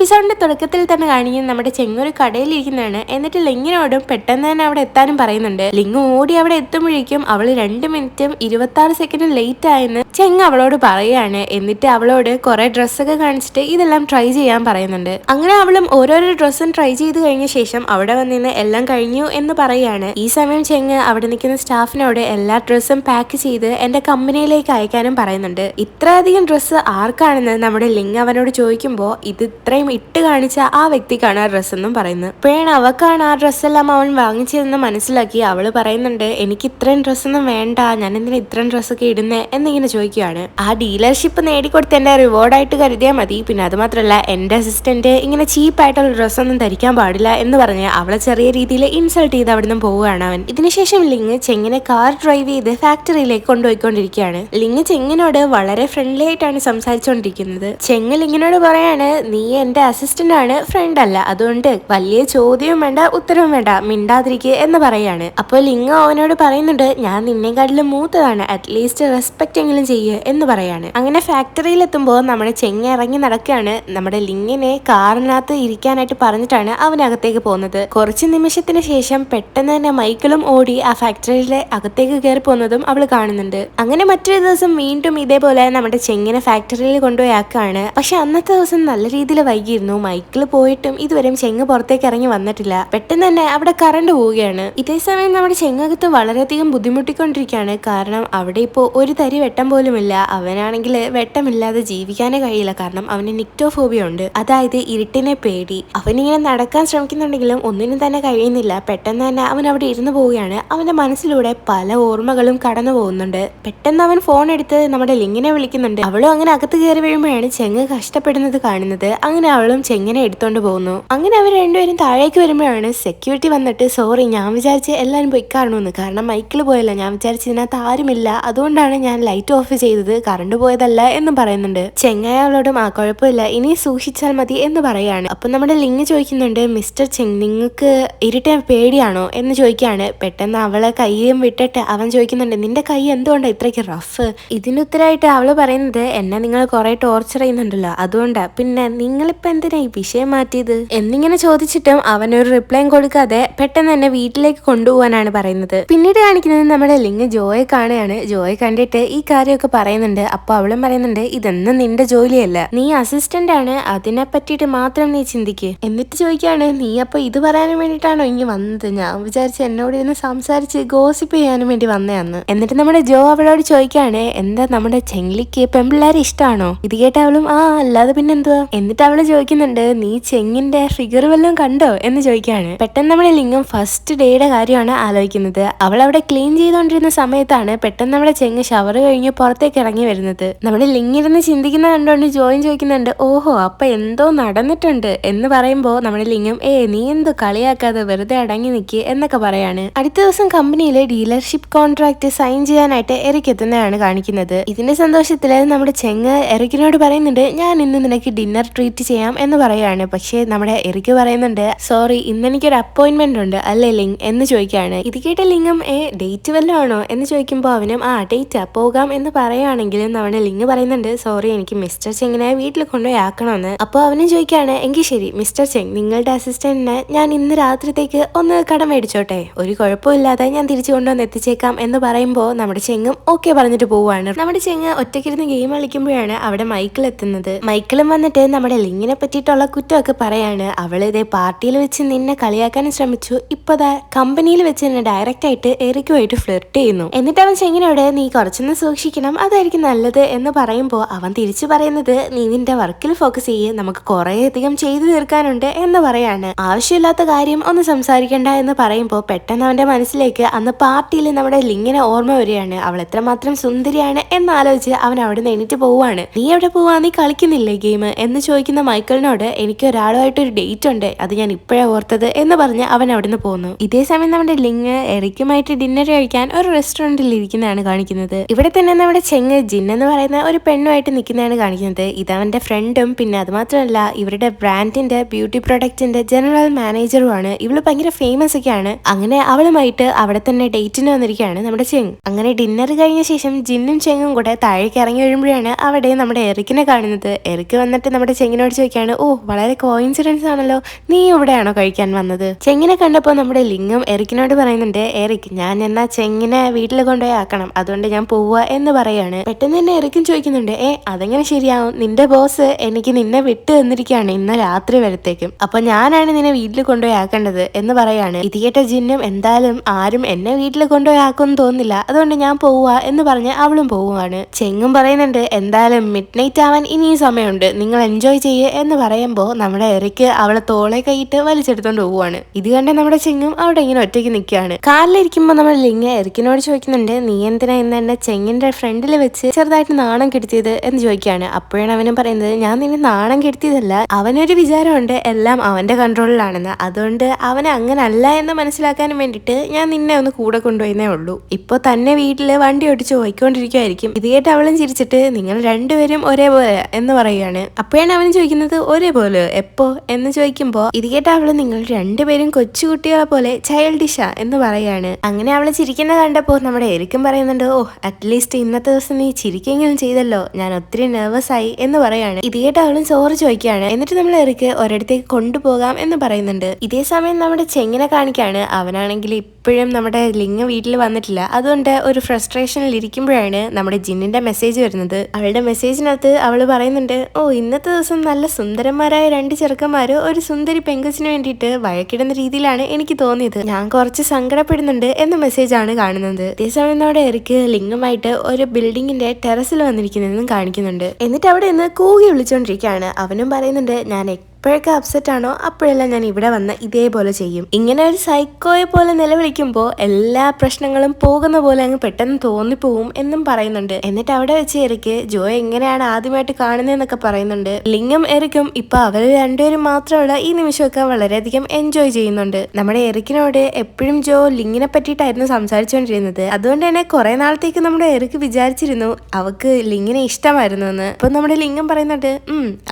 എപ്പിസോഡിന്റെ തുടക്കത്തിൽ തന്നെ കാണിക്കുന്ന നമ്മുടെ ചെങ്ങൊരു കടയിലിരിക്കുന്നതാണ്. എന്നിട്ട് ലിങ്ങിനോടും പെട്ടെന്ന് തന്നെ അവിടെ എത്താനും പറയുന്നുണ്ട്. ലിങ് ഓടി അവിടെ എത്തുമ്പോഴേക്കും അവള് 2 മിനിറ്റും 26 സെക്കൻഡും ലേറ്റ് ആയെന്ന് ചെങ്ങ അവളോട് പറയാണ്. എന്നിട്ട് അവളോട് കുറെ ഡ്രസ്സൊക്കെ കാണിച്ചിട്ട് ഇതെല്ലാം ട്രൈ ചെയ്യാൻ പറയുന്നുണ്ട്. അങ്ങനെ അവളും ഓരോരോ ഡ്രസ്സും ട്രൈ ചെയ്ത് കഴിഞ്ഞ ശേഷം അവിടെ വന്നിന്ന് എല്ലാം കഴിഞ്ഞു എന്ന് പറയാണ്. ഈ സമയം ചെങ്ങ അവിടെ നിൽക്കുന്ന സ്റ്റാഫിനോട് എല്ലാ ഡ്രസ്സും പാക്ക് ചെയ്ത് എന്റെ കമ്പനിയിലേക്ക് അയക്കാനും പറയുന്നുണ്ട്. ഇത്രയധികം ഡ്രസ്സ് ആർക്കാണെന്ന് നമ്മുടെ ലിങ് അവനോട് ചോദിക്കുമ്പോൾ ഇത് ഇത്രയും ഇട്ട് കാണിച്ച ആ വ്യക്തിക്കാണ് ആ ഡ്രസ്സ് എന്നും പറയുന്നത്. ഇപ്പോഴാണ് അവക്കാണ് ആ ഡ്രസ്സെല്ലാം അവൻ വാങ്ങിച്ചതെന്ന് മനസ്സിലാക്കി അവള് പറയുന്നുണ്ട്, എനിക്ക് ഇത്രയും ഡ്രസ്സൊന്നും വേണ്ട, ഞാൻ എന്തിനാ ഇത്രയും ഡ്രസ്സൊക്കെ ഇടുന്നേ എന്നിങ്ങനെ ചോദിക്കുകയാണ്. ആ ഡീലർഷിപ്പ് നേടിക്കൊടുത്ത് എന്റെ റിവാർഡായിട്ട് കരുതിയാൽ മതി. പിന്നെ അത് മാത്രമല്ല എന്റെ അസിസ്റ്റന്റ് ഇങ്ങനെ ചീപ്പായിട്ടുള്ള ഡ്രസ്സൊന്നും ധരിക്കാൻ പാടില്ല എന്ന് പറഞ്ഞ് അവളെ ചെറിയ രീതിയിൽ ഇൻസൾട്ട് ചെയ്ത് അവിടെ നിന്ന് പോവുകയാണ് അവൻ. ഇതിനുശേഷം ലിങ് ചെങ്ങിനെ കാർ ഡ്രൈവ് ചെയ്ത് ഫാക്ടറിയിലേക്ക് കൊണ്ടുപോയിക്കൊണ്ടിരിക്കുകയാണ്. ലിങ് ചെങ്ങിനോട് വളരെ ഫ്രണ്ട്ലി ആയിട്ടാണ് സംസാരിച്ചുകൊണ്ടിരിക്കുന്നത്. ചെങ്ങ് ലിങ്ങിനോട് പറയാണ്, നീ എന്റെ അസിസ്റ്റന്റ് ആണ്, ഫ്രണ്ട് അല്ല, അതുകൊണ്ട് വലിയ ചോദ്യവും വേണ്ട ഉത്തരവും വേണ്ട, മിണ്ടാതിരിക്കുക എന്ന് പറയാണ്. അപ്പോൾ ലിങ് അവനോട് പറയുന്നുണ്ട്, ഞാൻ നിന്നെക്കാട്ടിലും മൂത്തതാണ്, അറ്റ്ലീസ്റ്റ് റെസ്പെക്ട് എങ്കിലും ചെയ്യുക എന്ന് പറയാണ്. അങ്ങനെ ഫാക്ടറിയിൽ എത്തുമ്പോൾ നമ്മുടെ ചെങ്ങ ഇറങ്ങി നടക്കുകയാണ്. നമ്മുടെ ലിങ്ങിനെ കാറിനകത്ത് ഇരിക്കാനായിട്ട് പറഞ്ഞിട്ടാണ് അവനകത്തേക്ക് പോകുന്നത്. കുറച്ച് നിമിഷത്തിന് ശേഷം പെട്ടെന്ന് തന്നെ മൈക്കിളും ഓടി ആ ഫാക്ടറിയിലെ അകത്തേക്ക് കയറി പോകുന്നതും അവള് കാണുന്നുണ്ട്. അങ്ങനെ മറ്റൊരു ദിവസം വീണ്ടും ഇതേപോലെ നമ്മുടെ ചെങ്ങിനെ ഫാക്ടറിയിൽ കൊണ്ടുപോയി ആക്കാണ്. പക്ഷെ അന്നത്തെ ദിവസം നല്ല രീതിയിൽ വൈകിയിരുന്നു. മൈക്കിൾ പോയിട്ടും ഇതുവരെയും ചെങ്ങ് പുറത്തേക്ക് ഇറങ്ങി വന്നിട്ടില്ല. പെട്ടെന്ന് തന്നെ അവിടെ കറണ്ട് പോവുകയാണ്. ഇതേ സമയം നമ്മുടെ ചെങ്ങകത്ത് വളരെയധികം ബുദ്ധിമുട്ടിക്കൊണ്ടിരിക്കുകയാണ്. കാരണം അവിടെ ഇപ്പോൾ ഒരു തരി വെട്ടം പോലുമില്ല. അവനാണെങ്കിൽ വെട്ടമില്ലാതെ ജീവിക്കാനേ കഴിയില്ല. കാരണം അവന് നിക്ടോഫോബിയ ഉണ്ട്, അതായത് ഇരുട്ടിനെ പേടി. അവനിങ്ങനെ നടക്കാൻ ശ്രമിക്കുന്നുണ്ടെങ്കിലും ഒന്നിനും തന്നെ കഴിയുന്നില്ല. പെട്ടെന്ന് തന്നെ അവൻ അവിടെ ഇരുന്ന് പോവുകയാണ്. അവന്റെ മനസ്സിലൂടെ പല ഓർമ്മകളും കടന്നു പോകുന്നുണ്ട്. പെട്ടെന്ന് അവൻ ഫോൺ എടുത്ത് നമ്മുടെ ലിങ്ങിനെ വിളിക്കുന്നുണ്ട്. അവളും അങ്ങനെ അകത്ത് കയറി വീഴുമ്പോഴാണ് ചെങ്ങ് കഷ്ടപ്പെടുന്നത് കാണുന്നത്. അങ്ങനെ അവളും ചെങ്ങനെ എടുത്തോണ്ട് പോകുന്നു. അങ്ങനെ അവർ രണ്ടുപേരും താഴേക്ക് വരുമ്പോഴാണ് സെക്യൂരിറ്റി വന്നിട്ട്, സോറി, ഞാൻ വിചാരിച്ച് എല്ലാവരും പോയി കാണുമെന്ന്, കാരണം മൈക്കിൾ പോയല്ല, ഞാൻ വിചാരിച്ച് ഇതിനകത്ത് ആരുമില്ല, അതുകൊണ്ടാണ് ഞാൻ ലൈറ്റ് ഓഫ് ചെയ്തത്, കറണ്ട് പോയതല്ല എന്നും പറയുന്നുണ്ട്. ചെങ്ങായ അവളോടും ആ കുഴപ്പമില്ല, ഇനി സൂക്ഷിച്ചാൽ മതി എന്ന് പറയാണ്. അപ്പൊ നമ്മുടെ ലിങ് ചോദിക്കുന്നുണ്ട്, മിസ്റ്റർ ചെങ്, നിങ്ങൾക്ക് ഇരുട്ടാൻ പേടിയാണോ എന്ന് ചോദിക്കുകയാണ്. പെട്ടെന്ന് അവളെ കയ്യും വിട്ടിട്ട് അവൻ ചോദിക്കുന്നുണ്ട്, നിന്റെ കൈ എന്തുകൊണ്ടാണ് ഇത്രയ്ക്ക് റഫ്? ഇതിനുത്തരമായിട്ട് അവള് പറയുന്നത്, എന്നെ നിങ്ങൾ കുറെ ടോർച്ചർ ചെയ്യുന്നുണ്ടല്ലോ അതുകൊണ്ടാ, പിന്നെ നിങ്ങളിപ്പോ എന്തിനാ ഈ വിഷയം മാറ്റിയത് എന്നിങ്ങനെ ചോദിച്ചിട്ടും അവനൊരു റിപ്ലൈ കൊടുക്കാതെ പെട്ടെന്ന് തന്നെ വീട്ടിലേക്ക് കൊണ്ടുപോകാനാണ് പറയുന്നത്. പിന്നീട് കാണിക്കുന്നത് നമ്മുടെ ലിങ് ജോയെ കാണുകയാണ്. ജോയെ കണ്ടിട്ട് ഈ കാര്യമൊക്കെ പറയുന്നുണ്ട്. അപ്പൊ അവളും പറയുന്നുണ്ട്, ഇതൊന്നും നിന്റെ ജോലിയല്ല, നീ അസിസ്റ്റന്റ് ആണ്, അതിനെ പറ്റിയിട്ട് മാത്രം നീ ചിന്തിക്ക്. എന്നിട്ട് ചോദിക്കാണ്, നീ അപ്പൊ ഇത് പറയാനും വേണ്ടിയിട്ടാണോ ഇനി വന്നത്? ഞാൻ വിചാരിച്ച് എന്നോട് ഇന്ന് സംസാരിച്ച് ഗോസിപ്പ് ചെയ്യാനും വേണ്ടി വന്നയാന്ന്. എന്നിട്ട് നമ്മുടെ ജോ അവളോട് ചോദിക്കാണ്, എന്താ നമ്മുടെ ചെങ്ങിലിക്ക് പെമ്പിള്ളേരെ ഇഷ്ടമാണോ? ഇത് കേട്ട അവളും, ആ അല്ലാതെ പിന്നെന്തുവാ. എന്നിട്ട് അവള് ചോദിക്കുന്നുണ്ട്, നീ ചെങ്ങിന്റെ ഫിഗർ വല്ലതും കണ്ടോ എന്ന് ചോദിക്കാണ്. പെട്ടെന്ന് നമ്മുടെ ലിംഗം ഫസ്റ്റ് ഡേയുടെ കാര്യമാണ് ആലോചിക്കുന്നത്. അവൾ അവിടെ ക്ലീൻ ചെയ്തുകൊണ്ടിരുന്ന സമയത്താണ് പെട്ടെന്ന് നമ്മുടെ ചെങ്ങ് ഷവർ കഴിഞ്ഞ് പുറത്തേക്ക് ഇറങ്ങി വരുന്നത്. നമ്മുടെ ലിങ്ങിരുന്ന് ചിന്തിക്കുന്ന കണ്ടുകൊണ്ട് ജോയിൻ ചോദിക്കുന്നുണ്ട്, ഓഹോ അപ്പൊ എന്തോ നടന്നിട്ടുണ്ട് എന്ന് പറയുമ്പോ നമ്മുടെ ലിംഗം, നീ എന്തോ കളിയാക്കാതെ വെറുതെ അടങ്ങി നിൽക്കുക എന്നൊക്കെ പറയാണ്. അടുത്ത ദിവസം കമ്പനിയിലെ ഡീലർഷിപ്പ് കോൺട്രാക്ട് സൈൻ ചെയ്യാനായിട്ട് എറിക് എത്തുന്നതാണ് കാണിക്കുന്നത്. ഇതിന്റെ സന്തോഷത്തില് നമ്മുടെ ചെങ്ങ് എറിക്കിനോട് പറയുന്നുണ്ട്, ഞാൻ ഇന്ന് നിനക്ക് ഡിന്നർ ട്രീറ്റ് ചെയ്യാം എന്ന് പറയാണ്. പക്ഷേ നമ്മുടെ എറിക്ക് പറയുന്നുണ്ട്, സോറി, ഇന്ന് എനിക്കൊരു അപ്പോയിന്റ്മെന്റ് ഉണ്ട് അല്ലേ ലിങ് എന്ന് ചോദിക്കുകയാണ്. ഇത് കേട്ട ലിംഗം, ഡേറ്റ് വല്ലതും ആണോ എന്ന് ചോദിക്കുമ്പോൾ അവനും, ആ ഡേറ്റാ, പോകാം എന്ന് പറയുകയാണെങ്കിലും നമ്മുടെ ലിങ് പറയുന്നുണ്ട്, സോറി, എനിക്ക് മിസ്റ്റർ ചെങ്ങിനെ വീട്ടിൽ കൊണ്ടുപോയി ആക്കണമെന്ന്. അപ്പോൾ അവനും ചോദിക്കുകയാണ്, എങ്കിൽ ശരി മിസ്റ്റർ ചെങ്, നിങ്ങളുടെ അസിസ്റ്റന്റിനെ ഞാൻ ഇന്ന് രാത്രിത്തേക്ക് ഒന്ന് കടം മേടിച്ചോട്ടെ, ഒരു കുഴപ്പമില്ലാതെ ഞാൻ തിരിച്ചു കൊണ്ടുവന്ന് എത്തിച്ചേക്കാം എന്ന് പറയുമ്പോൾ നമ്മുടെ ചെങ്ങും ഓക്കെ പറഞ്ഞിട്ട് പോവുകയാണ്. നമ്മുടെ ചെങ്ങ് ഒറ്റയ്ക്കിരുന്ന് ഗെയിം കളിക്കുമ്പോഴാണ് അവിടെ മൈക്കിൾ എത്തുന്നത്. മൈക്കിളും വന്നിട്ട് നമ്മുടെ ലിങ്ങിനെ പറ്റിയിട്ടുള്ള കുറ്റമൊക്കെ പറയാണ്. അവള് ഇതേ പാർട്ടിയിൽ വെച്ച് നിന്നെ കളിയാക്കാനും ശ്രമിച്ചു, ഇപ്പൊ കമ്പനിയിൽ വെച്ച് തന്നെ ഡയറക്റ്റ് ആയിട്ട് എറിക്കുമായിട്ട് ഫ്ലിർട്ട് ചെയ്യുന്നു. എന്നിട്ട് അവൻ ചെങ്ങിനോട്, നീ കുറച്ചൊന്ന് സൂക്ഷിക്കണം, അതായിരിക്കും നല്ലത് എന്ന് പറയുമ്പോൾ അവൻ തിരിച്ചു പറയുന്നത്, നീ നിന്റെ വർക്കിൽ ഫോക്കസ് ചെയ്യ്, നമുക്ക് കുറെ അധികം ചെയ്തു തീർക്കാനുണ്ട് എന്ന് പറയാണ്. ആവശ്യമില്ലാത്ത കാര്യം ഒന്ന് സംസാരിക്കണ്ട എന്ന് പറയുമ്പോൾ പെട്ടെന്ന് അവന്റെ മനസ്സിലേക്ക് അന്ന് പാർട്ടിയിൽ നമ്മുടെ ലിങ്ങിനെ ഓർമ്മ വരികയാണ്. അവൾ എത്രമാത്രം സുന്ദരിയാണ് എന്നാലോചിച്ച് അവൻ അവിടെ നിന്ന് എണീറ്റ് പോവാണ്. നീ എവിടെ പോവാ, നീ കളിക്കുന്നില്ലേ ഗെയിം എന്ന് ചോദിക്കുന്ന മൈക്കിളിനോട്, എനിക്ക് ഒരാളുമായിട്ട് ഒരു ഡേറ്റ് ഉണ്ട്, അത് ഞാൻ ഇപ്പോഴാണ് ഓർത്തത് എന്ന് പറഞ്ഞ് അവൻ അവിടുന്ന് പോകുന്നു. ഇതേ സമയം നമ്മുടെ ലിങ് എറിക്കുമായിട്ട് ഡിന്നർ കഴിക്കാൻ ഒരു റെസ്റ്റോറന്റിൽ ഇരിക്കുന്നതാണ് കാണിക്കുന്നത്. ഇവിടെ തന്നെ നമ്മുടെ ചെങ്ങ് ജിൻ എന്ന് പറയുന്ന ഒരു പെണ്ണുമായിട്ട് നിൽക്കുന്നതാണ് കാണിക്കുന്നത്. ഇത് അവന്റെ ഫ്രണ്ടും പിന്നെ അത് മാത്രമല്ല ഇവരുടെ ബ്രാൻഡിന്റെ ബ്യൂട്ടി പ്രൊഡക്റ്റിന്റെ ജനറൽ മാനേജറുമാണ്. ഇവള് ഭയങ്കര ഫേമസ് ഒക്കെയാണ്. അങ്ങനെ അവളുമായിട്ട് അവിടെ തന്നെ ഡേറ്റിന് വന്നിരിക്കുകയാണ് നമ്മുടെ ചെങ്. അങ്ങനെ ഡിന്നർ കഴിഞ്ഞ ശേഷം ജിന്നും ചെങ്ങും കൂടെ താഴേക്ക് ഇറങ്ങി വരുമ്പോഴാണ് അവിടെ നമ്മുടെ എറിക്കിനെ കാണുന്നത്. എറിക്ക് വന്നിട്ട് നമ്മുടെ ചെങ്ങിനോട് ചോദിക്കുന്നത്, ചോദിക്കാണ്, ഓ വളരെ കോയിൻസിഡൻസ് ആണല്ലോ, നീ ഇവിടെയാണോ കഴിക്കാൻ വന്നത്? ചെങ്ങിനെ കണ്ടപ്പോൾ നമ്മുടെ ലിംഗം എറിക്കിനോട് പറയുന്നുണ്ട്, എറിക് ഞാൻ എന്നാ ചെങ്ങിനെ വീട്ടിൽ കൊണ്ടുപോയി ആക്കണം, അതുകൊണ്ട് ഞാൻ പോവുക എന്ന് പറയാണ്. പെട്ടെന്ന് തന്നെ എറിക്കും ചോദിക്കുന്നുണ്ട്, അതെങ്ങനെ ശരിയാവും, നിന്റെ ബോസ് എനിക്ക് നിന്നെ വിട്ട് തന്നിരിക്കുകയാണ് ഇന്ന് രാത്രി വരത്തേക്കും, അപ്പൊ ഞാനാണ് നിന്നെ വീട്ടിൽ കൊണ്ടുപോയി ആക്കേണ്ടത് എന്ന് പറയാണ്. ഇത് കേട്ട ജിന്നും എന്തായാലും ആരും എന്നെ വീട്ടിൽ കൊണ്ടുപോയി ആക്കുമെന്ന് തോന്നുന്നില്ല, അതുകൊണ്ട് ഞാൻ പോവുക എന്ന് പറഞ്ഞ് അവളും പോവുകയാണ്. ചെങ്ങും പറയുന്നുണ്ട്, എന്തായാലും മിഡ് നൈറ്റ് ആവാൻ ഇനിയും സമയമുണ്ട്, നിങ്ങൾ എൻജോയ് ചെയ്യേ എന്ന് പറയുമ്പോൾ നമ്മുടെ എറിക്ക് അവളെ തോളെ കൈയിട്ട് വലിച്ചെടുത്തോണ്ട് പോവുകയാണ്. ഇത് കണ്ട് നമ്മുടെ ചെങ്ങും അവിടെ ഇങ്ങനെ ഒറ്റയ്ക്ക് നിൽക്കുകയാണ്. കാറിലിരിക്കുമ്പോൾ നമ്മൾ ലിംഗ എറിക്കിനോട് ചോദിക്കുന്നുണ്ട്, നീ എന്തിനാ ഇന്ന് എന്നെ ചെങ്ങിന്റെ ഫ്രണ്ടിൽ വെച്ച് ചെറുതായിട്ട് നാണം കെടുത്തിയത് എന്ന് ചോദിക്കുകയാണ്. അപ്പോഴാണ് അവനും പറയുന്നത്, ഞാൻ നിന്നെ നാണം കെടുത്തിയതല്ല, അവനൊരു വിചാരമുണ്ട് എല്ലാം അവന്റെ കൺട്രോളിലാണെന്ന്, അതുകൊണ്ട് അവന് അങ്ങനെ അല്ല എന്ന് മനസ്സിലാക്കാൻ വേണ്ടിയിട്ട് ഞാൻ നിന്നെ ഒന്ന് കൂടെ കൊണ്ടുപോയെന്നേ ഉള്ളൂ. ഇപ്പൊ തന്നെ വീട്ടില് വണ്ടി ഓടിച്ച് പോയിക്കൊണ്ടിരിക്കുമായിരിക്കും. ഇത് കേട്ട് അവളും ചിരിച്ചിട്ട്, നിങ്ങൾ രണ്ടുപേരും ഒരേപോലെ എന്ന് പറയുകയാണ്. അപ്പോഴാണ് അവൻ ചോദിക്കുന്നത്, ഒരേപോലെ എപ്പോ എന്ന് ചോദിക്കുമ്പോ ഇത് കേട്ട അവള്, നിങ്ങൾ രണ്ടുപേരും കൊച്ചുകുട്ടികളെ പോലെ ചൈൽഡിഷാ എന്ന് പറയാണ്. അങ്ങനെ അവള് ചിരിക്കുന്ന കണ്ടപ്പോ നമ്മുടെ എരിക്കും പറയുന്നുണ്ട്, ഓ അറ്റ്ലീസ്റ്റ് ഇന്നത്തെ ദിവസം നീ ചിരിക്കെങ്കിലും ചെയ്തല്ലോ, ഞാൻ ഒത്തിരി നെർവസ് ആയി എന്ന് പറയാണ്. ഇത് കേട്ട് അവളും സോറി ചോദിക്കുകയാണ്. എന്നിട്ട് നമ്മൾ എറിക്ക് ഒരിടത്തേക്ക് കൊണ്ടുപോകാം എന്ന് പറയുന്നുണ്ട്. ഇതേ സമയം നമ്മുടെ ചെങ്ങിനെ കാണിക്കാണ്. അവനാണെങ്കിൽ ഇപ്പോഴും നമ്മുടെ ലിംഗ വീട്ടിൽ വന്നിട്ടില്ല, അതുകൊണ്ട് ഒരു ഫ്രസ്ട്രേഷനിൽ ഇരിക്കുമ്പോഴാണ് നമ്മുടെ ജിന്നിന്റെ മെസ്സേജ് വരുന്നത്. അവളുടെ മെസ്സേജിനകത്ത് അവള് പറയുന്നുണ്ട്, ഓ ഇന്നത്തെ ദിവസം നല്ല സുന്ദരന്മാരായ രണ്ട് ചെറുക്കന്മാര് ഒരു സുന്ദരി പെങ്കൊച്ചിന് വേണ്ടിയിട്ട് വഴക്കിടുന്ന രീതിയിലാണ് എനിക്ക് തോന്നിയത്, ഞാൻ കുറച്ച് സങ്കടപ്പെടുന്നുണ്ട് എന്ന മെസ്സേജാണ് കാണുന്നത്. അതേസമയം നമ്മുടെ എറിക്ക് ലിംഗമായിട്ട് ഒരു ബിൽഡിങ്ങിന്റെ ടെറസിൽ വന്നിരിക്കുന്നതെന്നും കാണിക്കുന്നുണ്ട്. എന്നിട്ട് അവിടെ നിന്ന് കൂകി വിളിച്ചോണ്ടിരിക്കുകയാണ്. അവനും പറയുന്നുണ്ട്, ഞാൻ എപ്പോഴൊക്കെ അപ്സെറ്റ് ആണോ അപ്പോഴെല്ലാം ഞാൻ ഇവിടെ വന്ന് ഇതേപോലെ ചെയ്യും. ഇങ്ങനെ ഒരു സൈക്കോയെ പോലെ നിലവിളിക്കുമ്പോൾ എല്ലാ പ്രശ്നങ്ങളും പോകുന്ന പോലെ അങ്ങ് പെട്ടെന്ന് തോന്നിപ്പോവും എന്നും പറയുന്നുണ്ട്. എന്നിട്ട് അവിടെ വെച്ച് എറിക്ക് ജോ എങ്ങനെയാണ് ആദ്യമായിട്ട് കാണുന്നതെന്നൊക്കെ പറയുന്നുണ്ട്. ലിംഗം എറിക്കും ഇപ്പൊ അവർ രണ്ടുപേരും മാത്രമുള്ള ഈ നിമിഷമൊക്കെ വളരെയധികം എൻജോയ് ചെയ്യുന്നുണ്ട്. നമ്മുടെ എറിക്കിനോട് എപ്പോഴും ജോ ലിങ്ങിനെ പറ്റിയിട്ടായിരുന്നു സംസാരിച്ചുകൊണ്ടിരുന്നത്, അതുകൊണ്ട് തന്നെ കുറെ നാളത്തേക്ക് നമ്മുടെ എറിക്ക് വിചാരിച്ചിരുന്നു അവക്ക് ലിങ്ങിനെ ഇഷ്ടമായിരുന്നു എന്ന്. അപ്പൊ നമ്മുടെ ലിംഗം പറയുന്നുണ്ട്,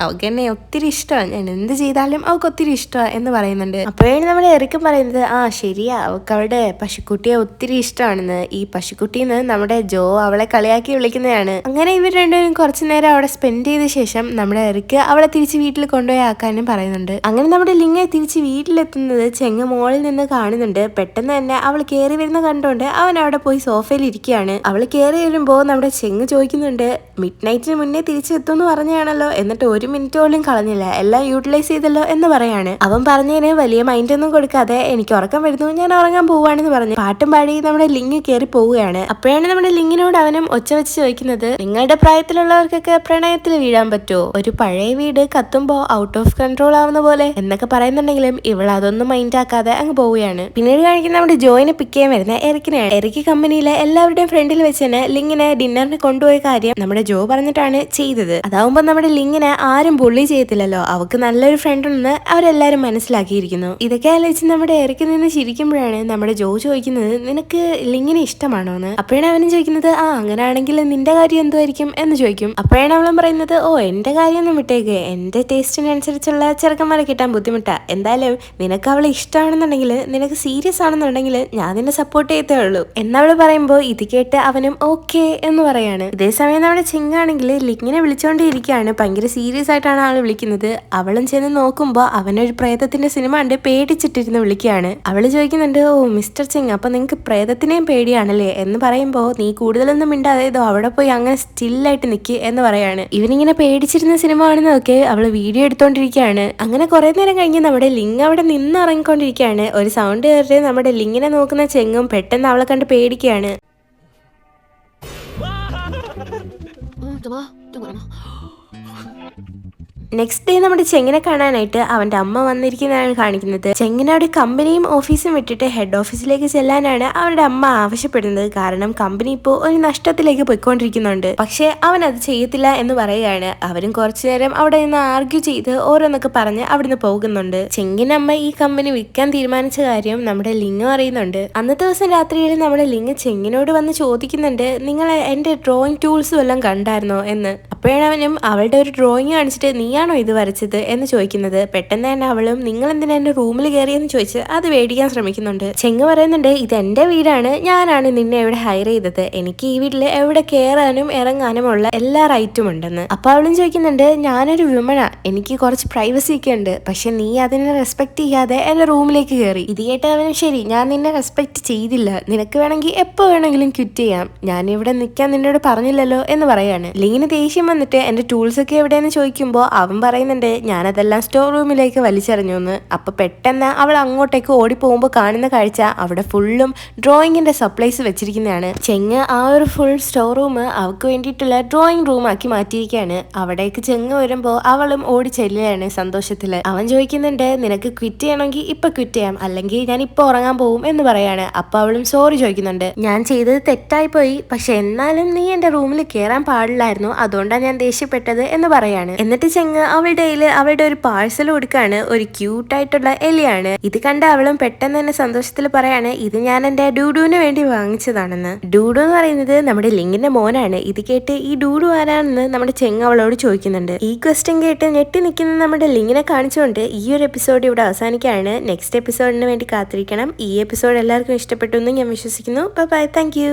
അവക്ക് എന്നെ ഒത്തിരി ഇഷ്ടമാണ്, ഞാൻ എന്ത് ചെയ്താലും അവൾക്ക് ഒത്തിരി ഇഷ്ടമാണ് എന്ന് പറയുന്നുണ്ട്. അപ്പോഴാണ് നമ്മുടെ എറിക്കും പറയുന്നത്, ശരിയാ അവൾക്ക് അവളുടെ പശുക്കുട്ടിയെ ഒത്തിരി ഇഷ്ടമാണെന്ന്. ഈ പശുക്കുട്ടിന്ന് നമ്മുടെ ജോ അവളെ കളിയാക്കി വിളിക്കുന്നതാണ്. അങ്ങനെ ഇവർ രണ്ടുപേരും കുറച്ചു നേരം അവിടെ സ്പെൻഡ് ചെയ്ത ശേഷം നമ്മുടെ എറിക്ക് അവളെ തിരിച്ച് വീട്ടിൽ കൊണ്ടുപോയി ആക്കാനും പറയുന്നുണ്ട്. അങ്ങനെ നമ്മുടെ ലിംഗയെ തിരിച്ച് വീട്ടിലെത്തുന്നത് ചെങ്ങ മോളിൽ നിന്ന് കാണുന്നുണ്ട്. പെട്ടെന്ന് തന്നെ അവൾ കയറി വരുന്ന കണ്ടുകൊണ്ട് അവൻ അവിടെ പോയി സോഫയിൽ ഇരിക്കുകയാണ്. അവൾ കയറി വരുമ്പോൾ നമ്മുടെ ചെങ്ങ് ചോദിക്കുന്നുണ്ട്, മിഡ് നൈറ്റിന് മുന്നേ തിരിച്ചെത്തുമെന്ന് പറഞ്ഞാണല്ലോ, എന്നിട്ട് ഒരു മിനിറ്റ് പോലും കളഞ്ഞില്ല, എല്ലാം യൂട്ടിലൈസ് ചെയ്തല്ലോ എന്ന് പറയാണ്. അവൻ പറഞ്ഞതിന് വലിയ മൈൻഡ് ഒന്നും കൊടുക്കാതെ, എനിക്ക് ഉറക്കം വരുന്നു, ഞാൻ ഉറങ്ങാൻ പോവാണെന്ന് പറഞ്ഞു പാട്ടും പാടി നമ്മുടെ ലിംഗ് കയറി പോവുകയാണ്. അപ്പോഴാണ് നമ്മുടെ ലിംഗിനോട് അവനും ഒച്ച വെച്ച് ചോദിക്കുന്നത്, നിങ്ങളുടെ പ്രായത്തിലുള്ളവർക്കൊക്കെ പ്രണയത്തിൽ വീഴാൻ പറ്റുമോ? ഒരു പഴയ വീട് കത്തുമ്പോ ഔട്ട് ഓഫ് കൺട്രോൾ ആവുന്ന പോലെ എന്നൊക്കെ പറയുന്നുണ്ടെങ്കിലും ഇവൾ അതൊന്നും മൈൻഡ് ആക്കാതെ അങ്ങ് പോവുകയാണ്. പിന്നീട് കാണിക്കുന്ന നമ്മുടെ ജോയിനെ പിക്ക് ചെയ്യാൻ വരുന്ന എറിക്കിനെയാണ്. എറിക്ക് കമ്പനിയിലെ എല്ലാവരുടെയും ഫ്രണ്ടിൽ വെച്ച് തന്നെ ലിംഗിനെ ഡിന്നറിന് കൊണ്ടുപോയ കാര്യം നമ്മുടെ ജോ പറഞ്ഞിട്ടാണ് ചെയ്തത്. അതാവുമ്പോ നമ്മുടെ ലിംഗിനെ ആരും ബുള്ളി ചെയ്യത്തില്ലല്ലോ, അവക്ക് നല്ലൊരു ഫ്രണ്ട് ഉണ്ടെന്ന് അവരെല്ലാരും മനസ്സിലാക്കിയിരിക്കുന്നു. ഇതൊക്കെ ആലോചിച്ച് നമ്മുടെ എറിക്ക് നിന്ന് ചിരിക്കുമ്പോഴാണ് നമ്മുടെ ജോ ചോദിക്കുന്നത്, നിനക്ക് ലിങ്ങിനെ ഇഷ്ടമാണോ എന്ന്. അപ്പോഴാണ് അവനും ചോദിക്കുന്നത്, അങ്ങനെയാണെങ്കിൽ നിന്റെ കാര്യം എന്തുമായിരിക്കും എന്ന് ചോദിക്കും. അപ്പോഴാണ് അവളും പറയുന്നത്, എന്റെ കാര്യമൊന്നും വിട്ടേക്ക്, എന്റെ ടേസ്റ്റിനനുസരിച്ചുള്ള ചെറുക്കന്മാരെ കിട്ടാൻ ബുദ്ധിമുട്ടാ, എന്തായാലും നിനക്ക് അവളെ ഇഷ്ടമാണെന്നുണ്ടെങ്കിൽ, നിനക്ക് സീരിയസ് ആണെന്നുണ്ടെങ്കിൽ ഞാൻ നിന്നെ സപ്പോർട്ട് ചെയ്തേ ഉള്ളൂ എന്നവള് പറയുമ്പോൾ ഇത് കേട്ട് അവനും ഓക്കെ എന്ന് പറയാണ്. ഇതേസമയം നമ്മുടെ ചിങ്ങാണെങ്കിൽ ലിങ്ങിനെ വിളിച്ചോണ്ടിരിക്കുകയാണ്. ഭയങ്കര സീരിയസ് ആയിട്ടാണ് ആള് വിളിക്കുന്നത്. അവളും ചെന്ന് നോക്കുമ്പോൾ അവനൊരു പ്രേതത്തിന്റെ സിനിമ കണ്ട് പേടിച്ചിട്ടിരുന്ന് വിളിക്കുകയാണ്. അവള് ചോദിക്കുന്നുണ്ട്, മിസ്റ്റർ ചിങ് അപ്പൊ നിങ്ങക്ക് പ്രേതത്തിനെയും പേടിയാണല്ലേ എന്ന് പറയുമ്പോൾ, നീ കൂടുതലൊന്നും മിണ്ടാതെ അവിടെ പോയി അങ്ങനെ സ്റ്റില്ലായിട്ട് നിൽക്കി എന്ന് പറയാണ്. ഇവനിങ്ങനെ പേടിച്ചിരുന്ന സിനിമ ആണെന്നൊക്കെ അവള് വീഡിയോ എടുത്തോണ്ടിരിക്കുകയാണ്. അങ്ങനെ കുറെ നേരം കഴിഞ്ഞ് നമ്മുടെ ലിങ് അവിടെ നിന്ന് ഇറങ്ങിക്കൊണ്ടിരിക്കുകയാണ്. ഒരു സൗണ്ട് കേട്ടിട്ട് നമ്മുടെ ലിങ്ങിനെ നോക്കുന്ന ചെങ്ങും പെട്ടെന്ന് അവളെ കണ്ട് പേടിക്കുകയാണ്. നെക്സ്റ്റ് ഡേ നമ്മുടെ ചെങ്ങിനെ കാണാനായിട്ട് അവന്റെ അമ്മ വന്നിരിക്കുന്നതാണ് കാണിക്കുന്നത്. ചെങ്ങിനെ അവിടെ കമ്പനിയും ഓഫീസും വിട്ടിട്ട് ഹെഡ് ഓഫീസിലേക്ക് ചെല്ലാനാണ് അവരുടെ അമ്മ ആവശ്യപ്പെടുന്നത്. കാരണം കമ്പനി ഇപ്പോൾ ഒരു നഷ്ടത്തിലേക്ക് പോയിക്കൊണ്ടിരിക്കുന്നുണ്ട്. പക്ഷെ അവൻ അത് ചെയ്യത്തില്ല എന്ന് പറയുകയാണ്. അവരും കുറച്ചു നേരം അവിടെ നിന്ന് ആർഗ്യൂ ചെയ്ത് ഓരോന്നൊക്കെ പറഞ്ഞ് അവിടുന്ന് പോകുന്നുണ്ട്. ചെങ്ങിന്റെ അമ്മ ഈ കമ്പനി വിൽക്കാൻ തീരുമാനിച്ച കാര്യം നമ്മുടെ ലിംഗ് അറിയുന്നുണ്ട്. അന്നത്തെ ദിവസം രാത്രിയിൽ നമ്മുടെ ലിംഗ് ചെങ്ങിനോട് വന്ന് ചോദിക്കുന്നുണ്ട്, നിങ്ങൾ എന്റെ ഡ്രോയിങ് ടൂൾസും എല്ലാം കണ്ടായിരുന്നോ എന്ന്. അപ്പോഴാണ് അവനും അവളുടെ ഒരു ഡ്രോയിങ് കാണിച്ചിട്ട്, നീ നീയാണോ ഇത് വരച്ചത് എന്ന് ചോദിക്കുന്നത്. പെട്ടെന്ന് തന്നെ അവളും നിങ്ങൾ എന്തിനാ എന്റെ റൂമിൽ കയറിയെന്ന് ചോദിച്ച് അത് മേടിക്കാൻ ശ്രമിക്കുന്നുണ്ട്. ചെങ്ങ പറയുന്നുണ്ട് ഇത് എന്റെ വീടാണ്, ഞാനാണ് നിന്നെ ഇവിടെ ഹയർ ചെയ്തത്, എനിക്ക് ഈ വീട്ടിൽ എവിടെ കയറാനും ഇറങ്ങാനും ഉള്ള എല്ലാ റൈറ്റും ഉണ്ടെന്ന്. അപ്പൊ അവളും ചോദിക്കുന്നുണ്ട് ഞാനൊരു വിമണ, എനിക്ക് കുറച്ച് പ്രൈവസി ഒക്കെ ഉണ്ട്, പക്ഷെ നീ അതിനെ റെസ്പെക്ട് ചെയ്യാതെ എന്റെ റൂമിലേക്ക് കയറി. ഇത് കേട്ട് അവനും ശരി ഞാൻ നിന്നെ റെസ്പെക്ട് ചെയ്തില്ല, നിനക്ക് വേണമെങ്കിൽ എപ്പോ വേണമെങ്കിലും ക്വിറ്റ് ചെയ്യാം, ഞാൻ ഇവിടെ നിൽക്കാൻ നിന്നോട് പറഞ്ഞില്ലല്ലോ എന്ന് പറയാണ്. ലിങ്ങിന് ദേഷ്യം വന്നിട്ട് എന്റെ ടൂൾസ് ഒക്കെ എവിടെയെന്ന് ചോദിക്കുമ്പോൾ അവൻ പറയുന്നുണ്ട് ഞാനതെല്ലാം സ്റ്റോർ റൂമിലേക്ക് വലിച്ചെറിഞ്ഞു എന്ന്. അപ്പൊ പെട്ടെന്ന് അവൾ അങ്ങോട്ടേക്ക് ഓടിപ്പോകുമ്പോൾ കാണുന്ന കാഴ്ച അവിടെ ഫുള്ളും ഡ്രോയിങ്ങിന്റെ സപ്ലൈസ് വെച്ചിരിക്കുന്നതാണ്. ചെങ്ങ് ആ ഒരു ഫുൾ സ്റ്റോർ റൂം അവൾക്ക് വേണ്ടിയിട്ടുള്ള ഡ്രോയിങ് റൂം ആക്കി മാറ്റിയിരിക്കുകയാണ്. അവിടേക്ക് ചെങ്ങ് വരുമ്പോൾ അവളും ഓടി ചെല്ലുകയാണ് സന്തോഷത്തില്. അവൻ ചോദിക്കുന്നുണ്ട് നിനക്ക് ക്വിറ്റ് ചെയ്യണമെങ്കിൽ ഇപ്പൊ ക്വിറ്റ് ചെയ്യാം, അല്ലെങ്കിൽ ഞാൻ ഇപ്പൊ ഉറങ്ങാൻ പോകും എന്ന് പറയാണ്. അപ്പൊ അവളും സോറി ചോദിക്കുന്നുണ്ട്, ഞാൻ ചെയ്തത് തെറ്റായി പോയി, പക്ഷെ എന്നാലും നീ എന്റെ റൂമിൽ കയറാൻ പാടില്ലായിരുന്നു, അതുകൊണ്ടാണ് ഞാൻ ദേഷ്യപ്പെട്ടത് എന്ന് പറയാണ്. എന്നിട്ട് ചെങ്ങ് അവളുടെ അവളുടെ ഒരു പാഴ്സൽ കൊടുക്കാണ്, ഒരു ക്യൂട്ടായിട്ടുള്ള എലിയാണ്. ഇത് കണ്ട അവളും പെട്ടെന്ന് തന്നെ സന്തോഷത്തിൽ പറയാണ് ഇത് ഞാൻ എന്റെ ഡൂഡുവിന് വേണ്ടി വാങ്ങിച്ചതാണെന്ന്. ഡൂഡു എന്ന് പറയുന്നത് നമ്മുടെ ലിങ്ങിന്റെ മോനാണ്. ഇത് കേട്ട് ഈ ഡൂഡു ആരാണെന്ന് നമ്മുടെ ചെങ്ങ് അവളോട് ചോദിക്കുന്നുണ്ട്. ഈ ക്വസ്റ്റ്യൻ കേട്ട് ഞെട്ടി നിൽക്കുന്ന നമ്മുടെ ലിങ്ങിനെ കാണിച്ചുകൊണ്ട് ഈ ഒരു എപ്പിസോഡ് ഇവിടെ അവസാനിക്കുകയാണ്. നെക്സ്റ്റ് എപ്പിസോഡിന് വേണ്ടി കാത്തിരിക്കണം. ഈ എപ്പിസോഡ് എല്ലാവർക്കും ഇഷ്ടപ്പെട്ടു എന്ന് ഞാൻ വിശ്വസിക്കുന്നു. Bye bye, thank you.